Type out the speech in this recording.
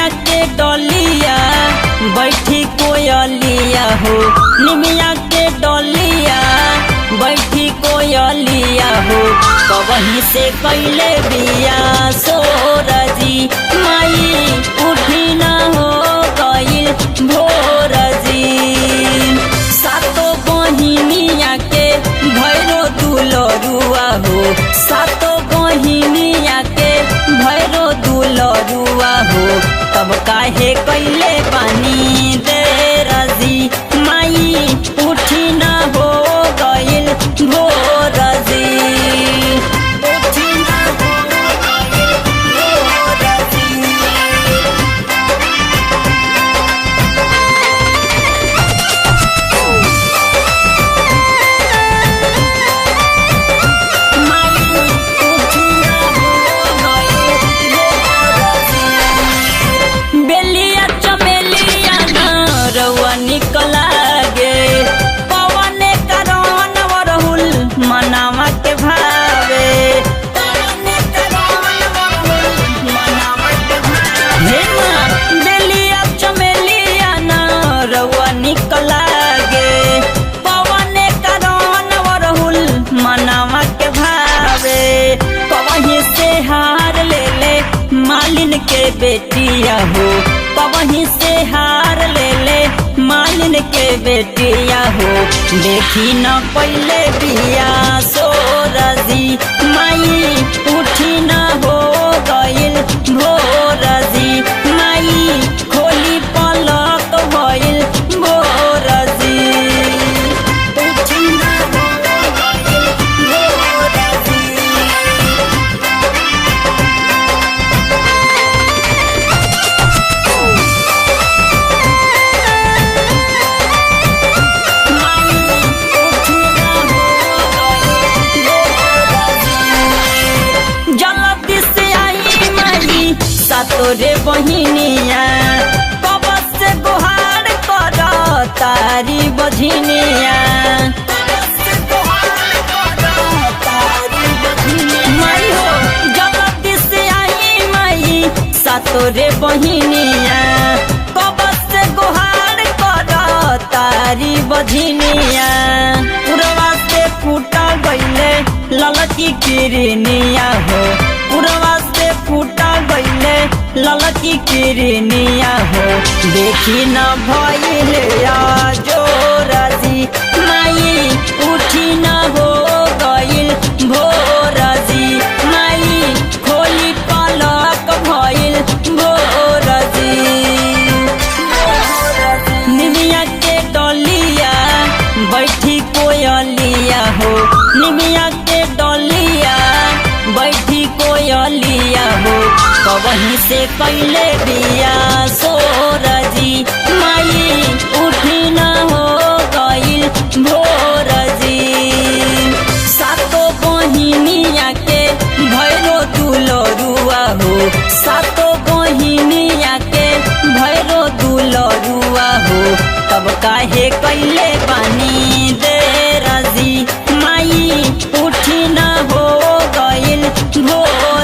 निमिया के डलिया बैठी कोयलिया हो, निमिया के डलिया बैठी कोयलिया हो, कवही से कैले बिया सोरजी माई उठी न हो गइल भोरजी। सातो बहिनिया के भैरो दुलरुआ हो, सातो बहिनिया के भैरो दुलरुआ हो, तब काहे कैले पानी दे रजी माई उठी न हो गइल भोरजी, उठी न हो गइल भोरजी। बेलिया चमेलिया न रउआ निकला गे, पवने करोन वरहुल मनावा के भावे, पवने करोन वरहुल मनावा के भावे। हे माँ बेलिया चमेलिया न रउआ निकला गे, पवने करोन वरहुल मनावा के भावे, कवहीं से हार ले ले मालिन के बेटिया हो, पवहीं से हार ले ले मालिन के बेटिया हो, देखी न पहले बिया सोरजी माई उठी न हो गइल भोरजी, माई खोली पलक भइल भोरजी, उठी न हो गइल भोरजी। जल्दी से आई माई सातोरे बहिनिया, कब से गुहार कर तारी बझिनिया, माई हो जल्दी से आई माई सातोरे बहिनिया, कब से गुहार कर तारी बझिनिया, पुरवा से फूटा गइले ललकी किरनिया हो, पुरवा से फूटा गइले ललकी किरनिया हो, देखी न भइले जोरजी माई उठी न हो गइल भोरजी, माई खोली पलक भइल भोरजी। निमिया के डलिया बैठी कोयलिया हो, निमिया के डलिया बैठी कोयलिया हो, कवहीं से कैले बिया सोरजी माई उठी न हो गइल भोरजी। सातो बहिनिया के भैरो दुलरुआ हो, सातो बहिनिया के भैरो दुलरुआ हो, तब काहे कैले पानी दे रजी माई उठी न हो गइल भोर।